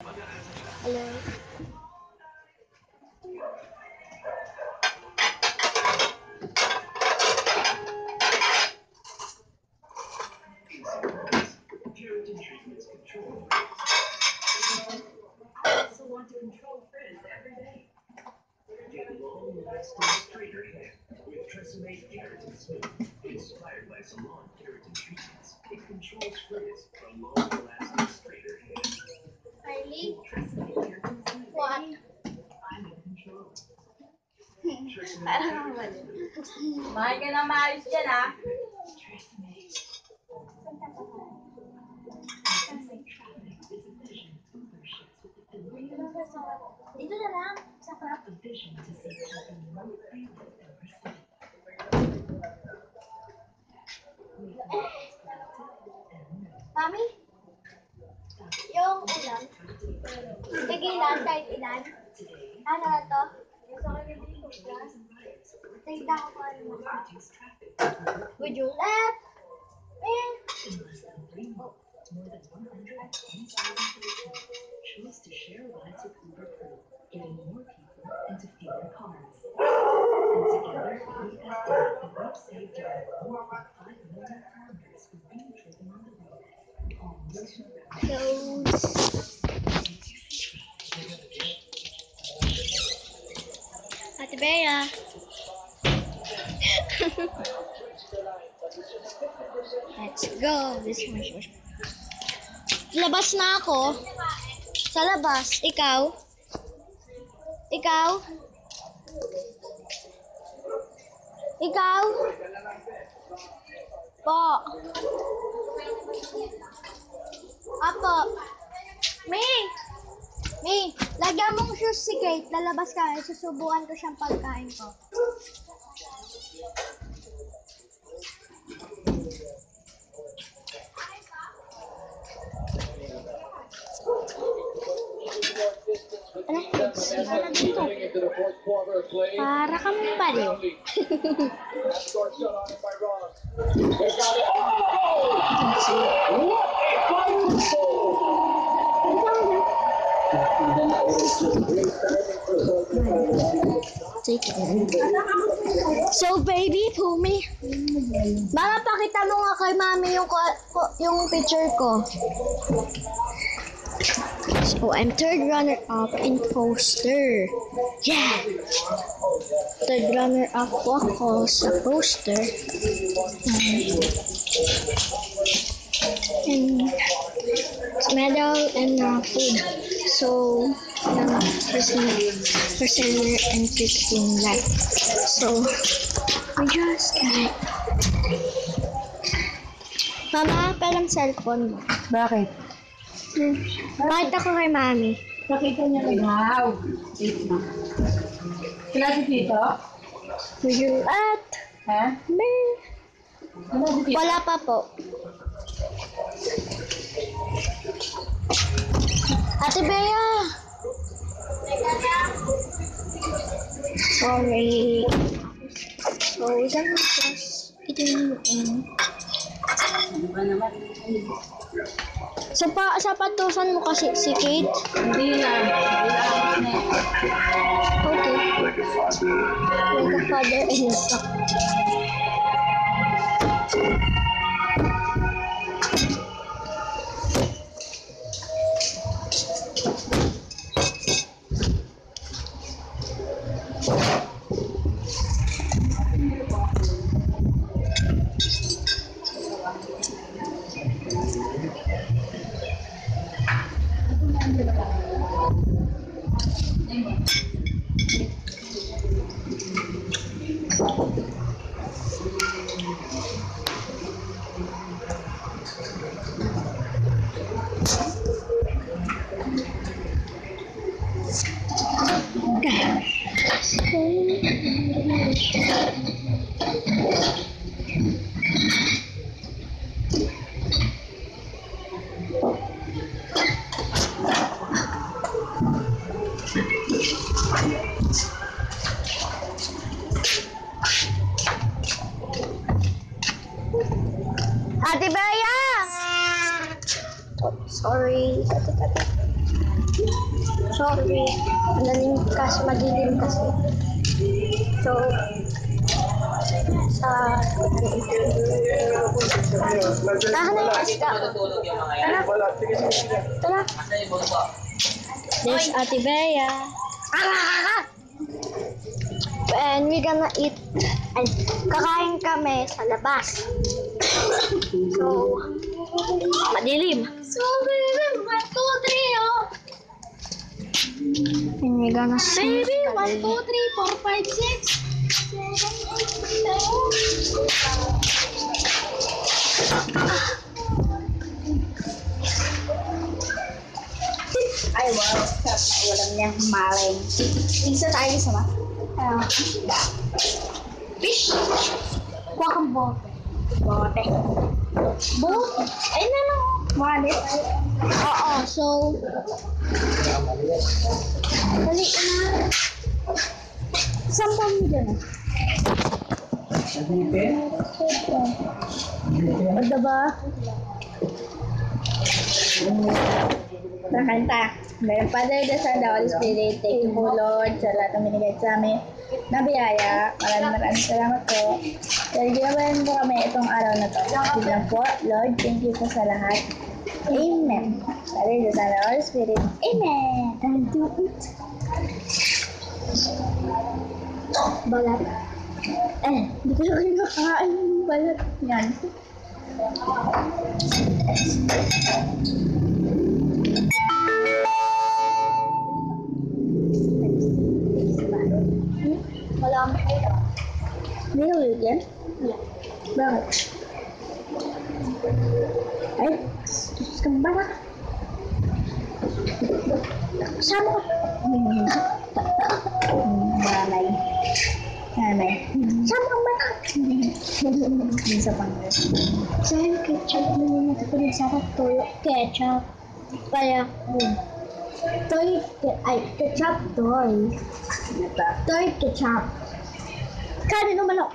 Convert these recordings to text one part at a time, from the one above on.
Hello. Keratin treatments control frizz. I also want to control frizz every day. Get long-lasting straighter hair with Tresemme Keratin Smooth. Inspired by Salon Keratin treatments, it controls frizz for long-lasting straighter hair. Kylie? Tresemme Keratin Smooth. What? I'm in control. Parang mali. Mahal ka na maayos dyan, ha? Tresemme. Dito na lang. Sa crap. A vision to see people more freely and respect. Mami? Yung ulam? Tigilan kahit ilan? Ano na to? Tignan ko pa naman. Would you let me? In less than 3 months, more than 120,000 Filipinos chose to share rides with Uber Crew, getting more people into fewer cars. And together, we estimate that we've saved around 1.5 million kilometers of being driven on the road. Almost Ate Bea. Let's go. Labas na ako. Sa labas. Ikaw? Ikaw? Ikaw? Po. Apo. May, lagyan mong shoes si Kate. Lalabas ka. Susubukan ko siyang pagkain ko. Ano dito? Para kami paliw. So baby, Pumi. Mama, pakita mo nga kay mami yung picture ko. So I'm third runner-up in poster. Yeah! Third runner-up po ako sa poster. And medal and food. So, presenter and 15 like. So, we just can't. Mama, parang cellphone mo. Bakit? Bakit ako kay mami? Nakita niya rin. Wow! Sila si Tito? Would you at? Ha? May. Ano si Tito? Wala pa po. Ate Bea! Sorry. So, isang just eating Ano ba naman? sa patusan mo kasi si Kate? Hindi na. Kailangan na. Okay. Like a father. Like a father and a son. Ate Bea! Oh, sorry. Sorry. Madilim kasi. So, tahan na yung aska. Tara. There's Ate Bea. And we're gonna eat. And kakain kami sa labas. So, madilim. So, baby, 1, 2, 3, oh. And we're gonna sing. Baby, 1, 2, 3, 4, 5, 6. Ay, wow. Sarap na ulam niya. Maling. Isa tayo sama. Fish. Kuha kang bote. Bote. Bote? Ay, na. Wallet. Oo, so... Dali na. Sampan mo dyan. Ano ba? Nakanta. May Father, the Son, the Holy Spirit, thank you po Lord sa lahat ng binigay sa amin na biyaya. Maraming salamat po. Dahil ginawain po kami itong araw na to. Biglang po, Lord, thank you po sa lahat. Amen. Father, the Son, the Holy Spirit. Amen. Time to eat. Balat. Hindi ko lang kinakain yung balat yan. Wala akong kayo. Hindi ko yun yan? Bakit? Ay, kambara. Sama ko. Nanay. Nanay. Sama ko ba? Isa pang Sa yung ketchup na nyo natutunin sa akin. Toyo. Ketchup. Kaya, ketchup, toy. Toy, ketchup. Kanin o manok?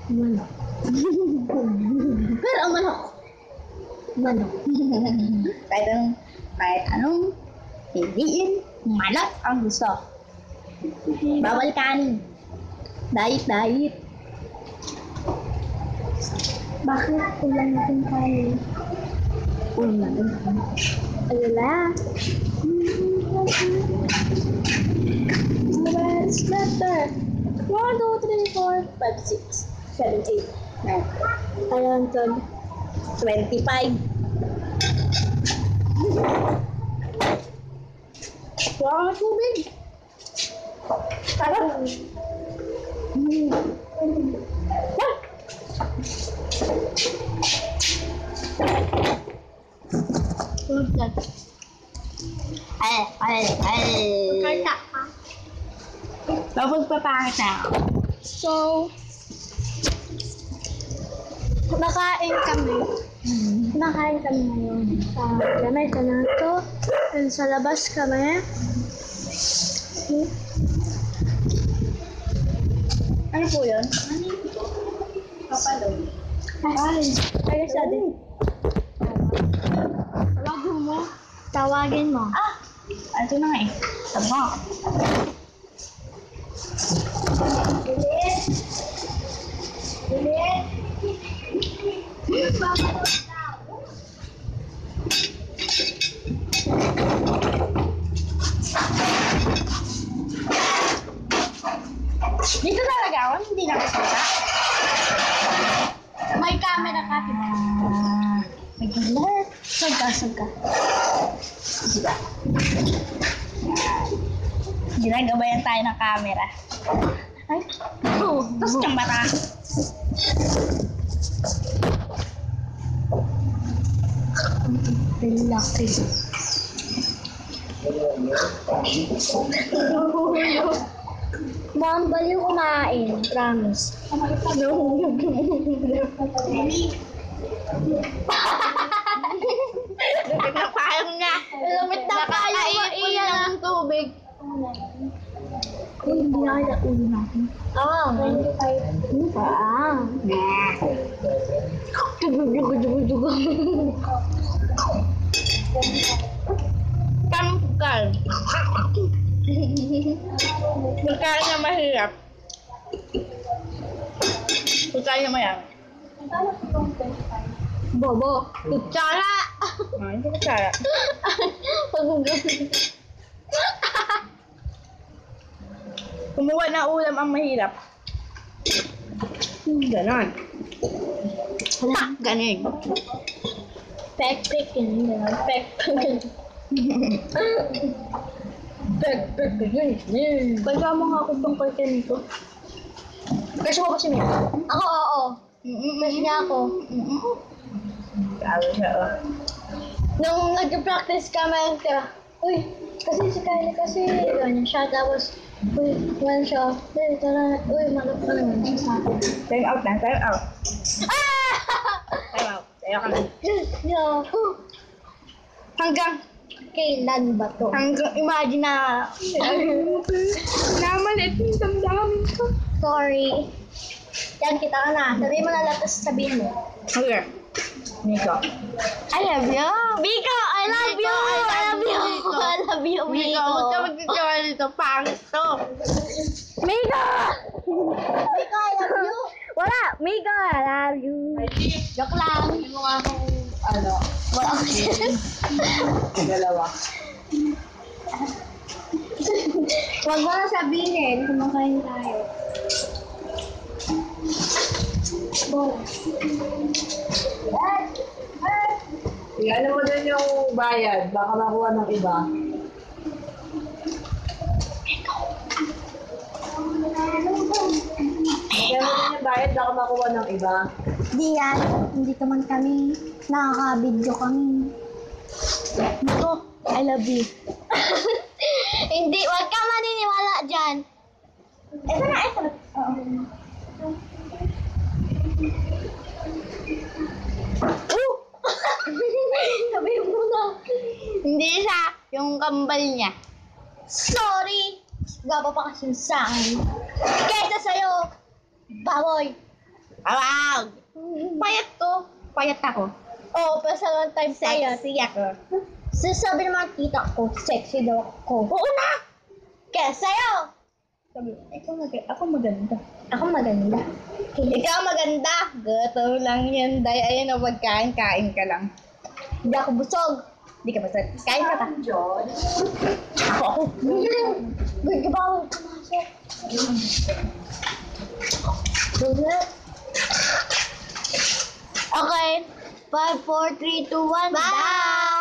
Manok. Pero ang manok. Manok. kahit anong piliin, manok ang gusto. Bawal kanin. Diet. Bakit ulan natin kanin? Ulam natin. Alala. It's better. 1, 2, 3, 4, 5, 6, 7, 8, 9, Ayan, Todd. 25. Wow, tubig. Sarap. Karta ka. Tapos papakit na ako. So, nakain kami. Nakain kami ngayon. Sa lamay ka na ito. And sa labas kami. Ano po yun? Papalo. Ay, kaya sa din. Tawagin mo. Tawagin mo. Ito na nga eh. Tama. Bilit. Dito talaga ako, hindi na kasama. May camera ka. May killer. Sag ka. Diba? Ginagabayan tayo ng camera. Ay, oh, Tapos kang bata. laki. Mom, baliw kumain. Promise. Nakapayang nga. Lamit na tayo. Iyan ang tubig. Hindi na kaya ulo natin. Pangkal. Pagkain na mahirap. Pagkain na mayami. Bobo. Kutsara. Hindi ko kaya. Kumuha ng ulam ang mahirap. Ganon. Tak, ganon. Pek-pek yun. Pek-pek. Kaya mo nga ako tungkol kay Nico. Kasi mo ba si Mia? Ako, oo. Kasi niya ako. Grabe siya, oh. Nung nag-practice kami, uy, kasi si Kylie kasi, ganyan siya, tapos, uy, ganyan siya, uy, tara, uy, malap ka naman siya sa akin. Time out na, time out. Ah! Time out. Tayo ka na. No. Hanggang Kailan ba to? imagine na namalit yung damdamin ko. Sorry. Yan, kita ka na. Sabihin mo na lang, tapos sabihin mo. Okay. Nico. I love you. Biko, I love you. I love you. I love you, Nico, huwag ka Biko. magkakawa nito. Pangit to. Miko! Miko, I love you. Wala. Miko, I love you. Joke lang. Hindi mo nga akong, ano, Wala ko dalawa. Huwag mo na sabihin. Kumakain tayo. Ano mo din yung bayad, baka makuha ng iba. Kaya mo din yung bayad, baka makuha ng iba. Di yan. Hindi naman kami. Nakaka-video kami. Ito, I love you. Hindi, wag ka maniniwala dyan. Ito na, ito. Oo. Sabi mo na. Hindi siya, yung kambal niya. Sorry! Gaba pa kasi sa akin. Kesa sa'yo, baboy. Awag! Payat to. Payat ako. Oo, pero sa long time sa'yo. Sexy ako. Sasabi naman tita ko, sexy daw ako. Oo na! Kaya sa'yo! Sabi, ako maganda. Ako maganda. Ikaw maganda. Gutom lang yan. Dahil ayun o pagkain, kain ka lang. Hindi ako busog. Hindi ka basta. Kain ka pa. Ako. Good ka ba ako pumasok? Okay. 5, 4, 3, 2, 1. Bye!